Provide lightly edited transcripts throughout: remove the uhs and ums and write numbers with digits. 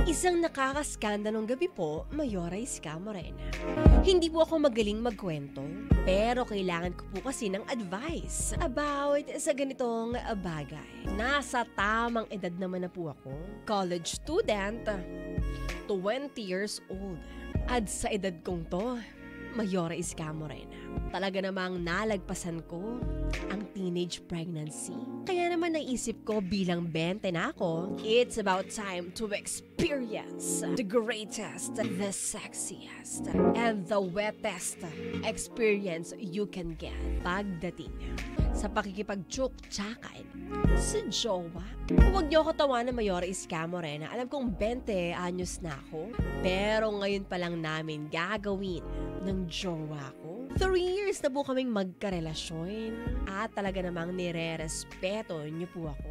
Isang nakakaskandalong gabi po, Mayora Iska Morena. Hindi po ako magaling magkwento, pero kailangan ko po kasi ng advice about sa ganitong bagay. Nasa tamang edad naman na po ako. College student, 20 years old. At sa edad kong to, Mayora Iska Morena, talaga namang nalagpasan ko ang teenage pregnancy. Kaya naman naisip ko bilang 20 na ako, it's about time to experience the greatest, the sexiest, and the wettest experience you can get pagdating sa pakikipag-tsak-tsakan sa jowa. Huwag niyo ako tawanan, Mayora Iska Morena. Alam kong 20 anyos na ako, pero ngayon pa lang namin gagawin ng jowa ko. 3 years na po kaming magkarelasyon at talaga namang nire-respeto niyo po ako.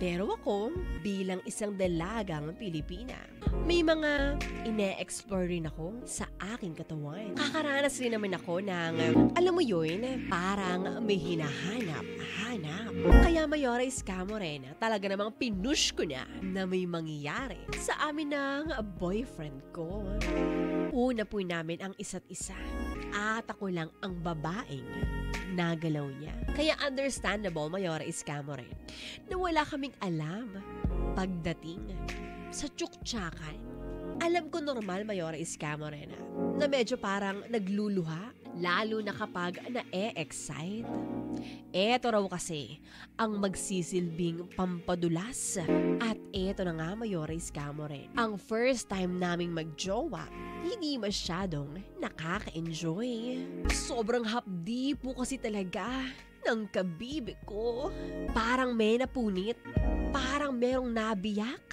Pero ako, bilang isang dalagang Pilipina, may mga ine-explore rin ako sa aking katawan. Kakaranas rin naman ako ng, alam mo yun, parang may hinahanap-hanap. Kaya Mayora Iska Morena, talaga namang pinush ko na may mangyayari sa amin ng boyfriend ko. Una po namin ang isa't isa at ako lang ang babaeng nagalaw niya. Kaya understandable, Mayora Iska Morena, na wala kaming alam pagdating sa tsuktsakan. Alam ko normal, Mayora Iska Morena, na medyo parang nagluluha, lalo na kapag na-e-excite. Eto raw kasi ang magsisilbing pampadulas. At eto na nga, Mayora Iska Morena, ang first time naming magjowa, hindi masyadong nakaka-enjoy. Sobrang hapdi po kasi talaga ng kabibig ko. Parang may napunit, parang merong nabiyak,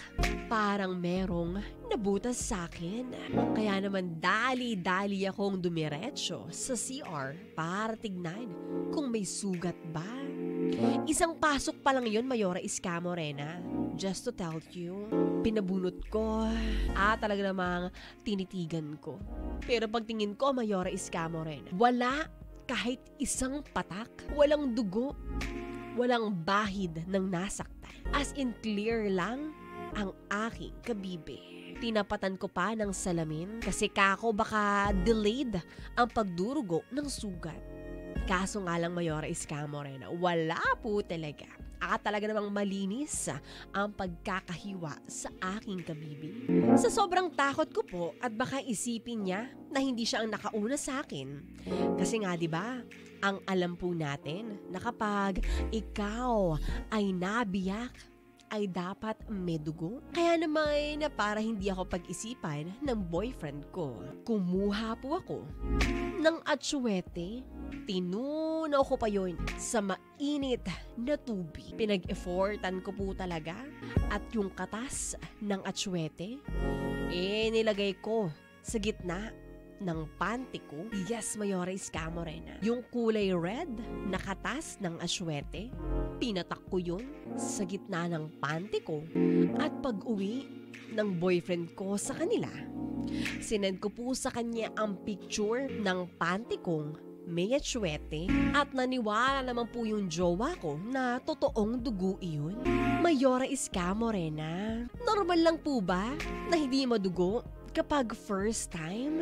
parang merong nabutas sa akin. Kaya naman dali-dali akong dumiretso sa CR para tignan kung may sugat ba. Isang pasok pa lang yun, Mayora Iska Morena. Just to tell you, pinabunot ko at talaga namang tinitigan ko. Pero pagtingin ko, Mayora Iska Morena, wala kahit isang patak, walang dugo, walang bahid ng nasaktan. As in clear lang ang aking kabibe. Tinapatan ko pa ng salamin kasi kako baka delayed ang pagdurugo ng sugat. Kaso nga lang, Mayora Iska Morena, wala po talaga. At talaga namang malinis ang pagkakahiwa sa aking kabibi. Sa sobrang takot ko po at baka isipin niya na hindi siya ang nakauna sa akin. Kasi nga 'di ba, ang alam po natin na kapag ikaw ay nabiyak, ay dapat may dugo. Kaya naman na para hindi ako pag-isipan ng boyfriend ko, kumuha po ako ng atsuete. Tinunaw ko pa yun sa mainit na tubig. Pinag-effortan ko po talaga. At yung katas ng atsuete, nilagay ko sa gitna ng panty ko. Yes, Mayora Iska Morena. Yung kulay red na katas ng atsuete, pinatak ko yun sa gitna ng panty ko. At pag-uwi ng boyfriend ko sa kanila, sinend ko po sa kanya ang picture ng panty kong may atsuete at naniwala naman po yung jowa ko na totoong dugo iyon. Mayora Iska Morena, normal lang po ba na hindi madugo kapag first time?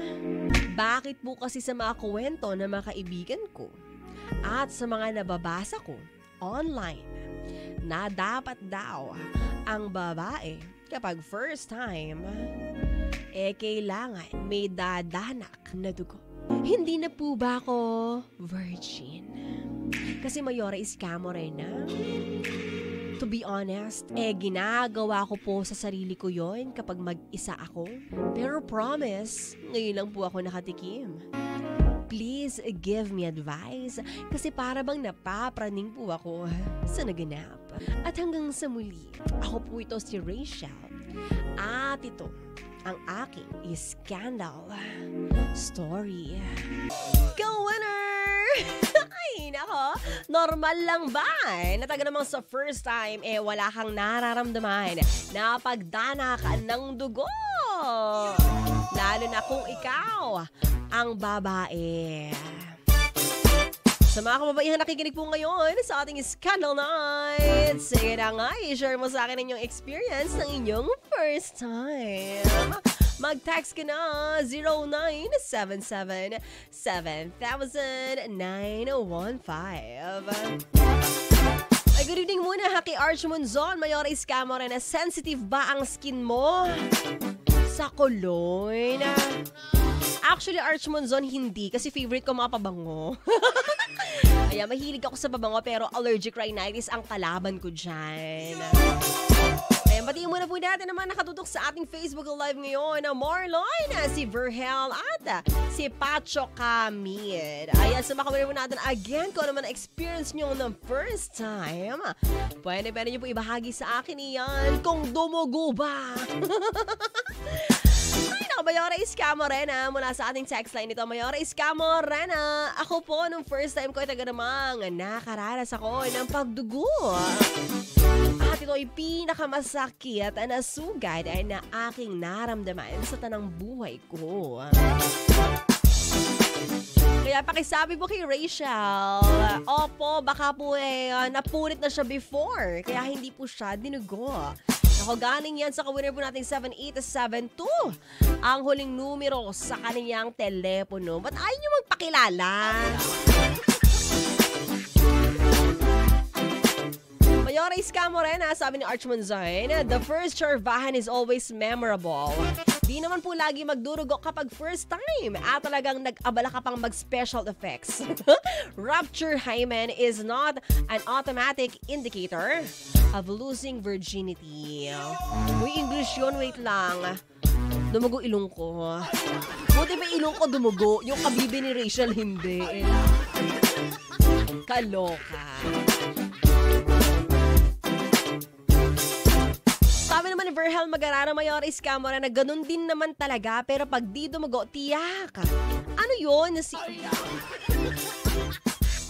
Bakit po kasi sa mga kwento ng mga kaibigan ko at sa mga nababasa ko online na dapat daw ang babae kapag first time, kailangan may dadanak na dugo? Hindi na po ba ako virgin? Kasi Mayora Iska Morena, to be honest, ginagawa ko po sa sarili ko yon kapag mag-isa ako. Pero promise, ngayon lang po ako nakatikim. Please give me advice kasi para bang napapraning po ako sa naganap. At hanggang sa muli, ako po ito si Rachel. At ito ang aking scandal story. Go winner! Ay, nako, normal lang ba? Nataga namang sa first time, wala kang nararamdaman na pagdana ka ng dugo. Lalo na kung ikaw ang babae. Sa mga kababaihang nakikinig po ngayon sa ating Scandal Night, sige na nga, i-share mo sa akin inyong experience ng inyong first time. Mag-text ka na 0977-7000-915. Ay, good evening muna ha kay Arch Monzon. Mayora Iscamo rin na sensitive ba ang skin mo sa cologne? Actually, Arch Monzon, hindi. Kasi favorite ko mga pabango. Kaya mahilig ako sa pabango pero allergic rhinitis ang kalaban ko dyan. Ayan, batiin muna po natin naman nakatutok sa ating Facebook Live ngayon na Marlon, si Verhel at si Pacho Camid. Ayan, sumakamit po natin again kung ano man experience nyo ng first time. Pwede nyo po ibahagi sa akin iyan kung dumugo ba. Mayora Iscamo Rena mula sa ating text line nito. Mayora Iscamo Rena, ako po nung first time ko ay taga namang nakaranas ako ng pagdugo. At ito ay pinakamasakit na sugat ay na aking naramdaman sa tanang buhay ko. Kaya pakisabi po kay Rachel, opo, baka po napunit na siya before. Kaya hindi po siya dinugo. Ako galing yan sa kawinner po nating 7872. Ang huling numero sa kanyang telepono. Ba't ayaw niyo magpakilala? Mayora Iscamo rin, sabi ni Arch Monzon, the first charvahan is always memorable. Di naman po lagi magdurugo kapag first time at talagang nag-abala ka pang mag-special effects. Rupture hymen is not an automatic indicator of losing virginity. Uy, English yun, wait lang. Dumugo ilong ko. Buti ba ilong ko dumugo? Yung kabibi ni Rachel, hindi. Kaloka. Sabi naman ni Verhel Magarana, Mayora Iscamo na ganun din naman talaga pero pag di dumugo, tiyak. Ano yun?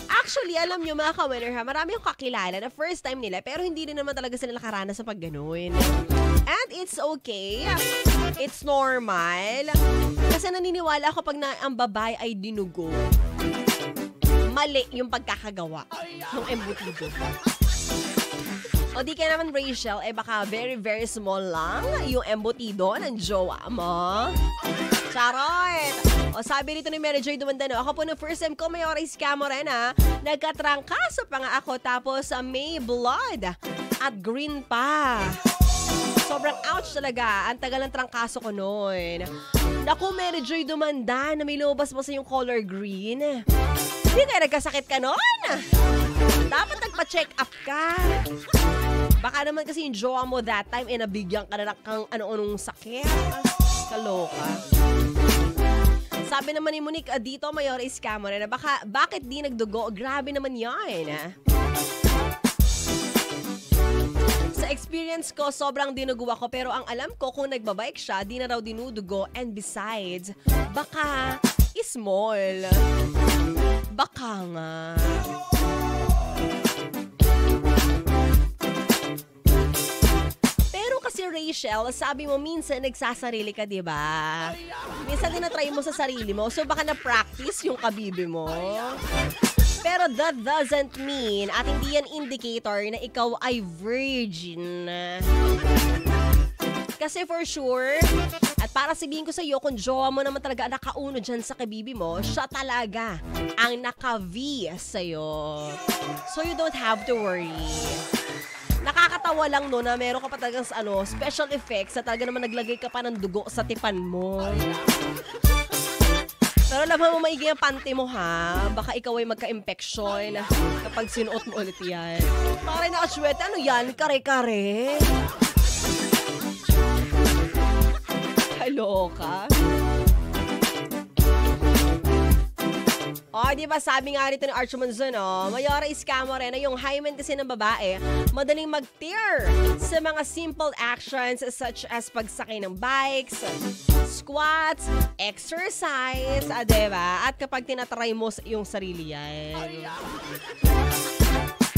Actually, alam nyo mga ka-winner ha, marami yung kakilala na first time nila pero hindi rin naman talaga sila nakaranas sa pag-ganun. And it's okay. It's normal. Kasi naniniwala ako pag ang babae ay dinugo, mali yung pagkakagawa ng embutido. O di kaya naman Rachel, baka very very small lang yung embutido ng jowa mo. Charot! O sabi rito ni Mary Joy Dumandano, ako po no first time ko Mayora Iscamo rin nagkatrangkaso pa nga ako tapos may blood at green pa. Sobrang ouch talaga. Ang tagal ng trangkaso ko noon. Naku, Mary Joy Dumanda na may lumabas mo sa yung color green. Hindi kaya nagkasakit ka noon? Dapat nagpa-check up ka. Baka naman kasi yung jowa mo that time nabigyan ka na kang ano-anong sakit. Kaloka. Sabi naman ni Monique dito, Mayora Iscamo na bakit di nagdugo? Grabe naman yan. Sa experience ko, sobrang dinugo ako pero ang alam ko kung nagbabike siya, di na raw dinudugo and besides, baka small. Baka nga. Si Rachel, sabi mo minsan nagsasarili ka, di ba? Minsan din na-try mo sa sarili mo, so baka na-practice yung kabibi mo. Pero that doesn't mean at hindi yan indicator na ikaw ay virgin. Kasi for sure, at para sabihin ko sa iyo, kung jowa mo naman talaga nakauno dyan sa kabibi mo, siya talaga ang naka-V sa'yo. So you don't have to worry. Nakakatawa lang no na meron ka pa talagang special effects na talaga naman naglagay ka pa ng dugo sa tipan mo. Pero alam mo maigi ang panty mo ha. Baka ikaw ay magka-infection kapag sinuot mo ulit yan. Parang nakaswete. Ano yan? Kare-kare? Kaloka? Di ba sabi nga rito ni Arch Monzon, Mayora Iscamo rin na yung hymen kasi ng babae, madaling mag-tear sa mga simple actions such as pagsakay ng bikes, squats, exercise, diba? At kapag tinatry mo yung sarili yan.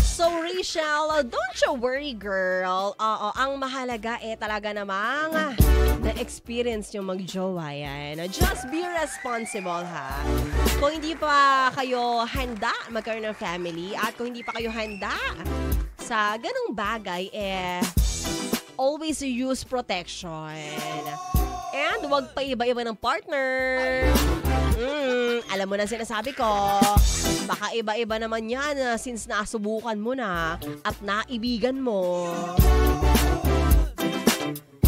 So Rachel, don't you worry girl. Ang mahalaga talaga namang na-experience yung mag-jowa yan. Just be responsible, ha? Kung hindi pa kayo handa magkaroon ng family at kung hindi pa kayo handa sa ganung bagay, always use protection. And huwag pa iba-iba ng partner. Alam mo na sinasabi ko. Baka iba-iba naman yan since nasubukan mo na at naibigan mo.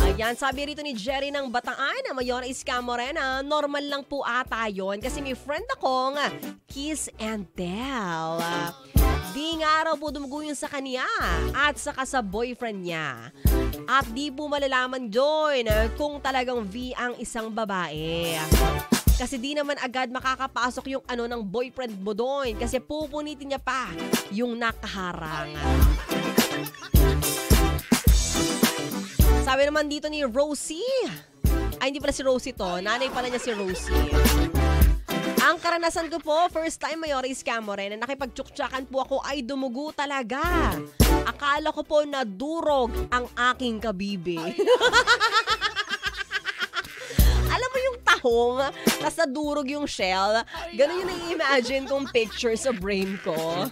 Ayan, sabi rito ni Jerry ng Bataan, Mayora Iska Morena, normal lang po ata yun kasi may friend akong kiss and tell. Di nga raw po dumugo yun sa kanya at saka sa boyfriend niya. At di po malalaman doon kung talagang V ang isang babae. Kasi di naman agad makakapasok yung ng boyfriend mo doon kasi pupunitin niya pa yung nakaharang. Sabi naman dito ni Rosie. Ay, hindi pala si Rosie to. Nanay pala niya si Rosie. Ang karanasan ko po, first time Mayora Iska Morena, nakipagtsuktsakan po ako ay dumugo talaga. Akala ko po na durog ang aking kabibi. Alam mo yung tahong, tas nadurog yung shell. Ganun yung nai-imagine kong picture sa brain ko.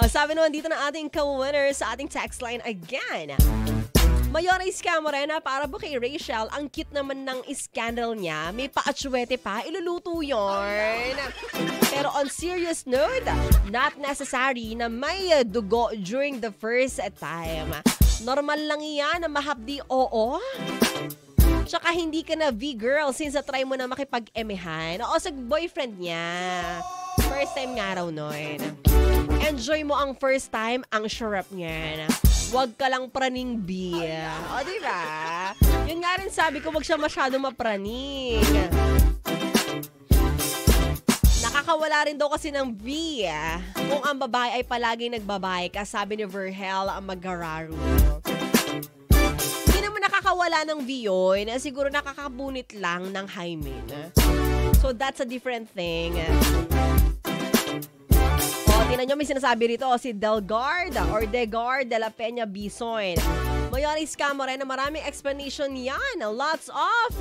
Sabi naman dito ng ating ka-winner sa ating text line again. Mayora Iska Morena, para ba kay Rachel, ang cute naman ng scandal niya. May paatsuwete pa, iluluto yon. Pero on serious note, not necessary na may dugo during the first time. Normal lang yan na mahapdi oo. Tsaka hindi ka na V-girl since try mo na makipag-emehan. O sa boyfriend niya. First time nga raw nun. Enjoy mo ang first time, ang syrup niyan. Huwag ka lang praning B. O, diba? Yun nga rin sabi ko, huwag siya masyado mapraning. Nakakawala rin daw kasi ng V. Kung ang babae ay palaging nagbabae ka, sabi ni Verhel ang Magararu. Hindi naman nakakawala ng V yun. Siguro nakakabunit lang ng hymen. So, that's a different thing. Tingnan nyo, may sinasabi rito si Delgard or Degard de la Peña Bison. Mayora Iska Morena, maraming explanation yan. Lots of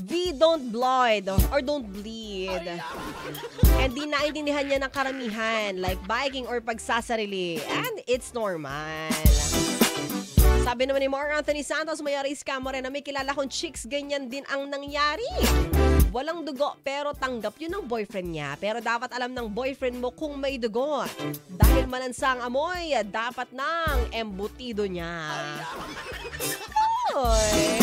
V don't blood or don't bleed. And di naintindihan niya ng karamihan like biking or pagsasarili. And it's normal. Sabi naman ni Mark Anthony Santos, Mayora Iska Morena, may kilala kong chicks, ganyan din ang nangyari. Walang dugo pero tanggap yun ng boyfriend niya. Pero dapat alam ng boyfriend mo kung may dugo. Dahil malansang amoy, dapat nang embutido niya. Oy.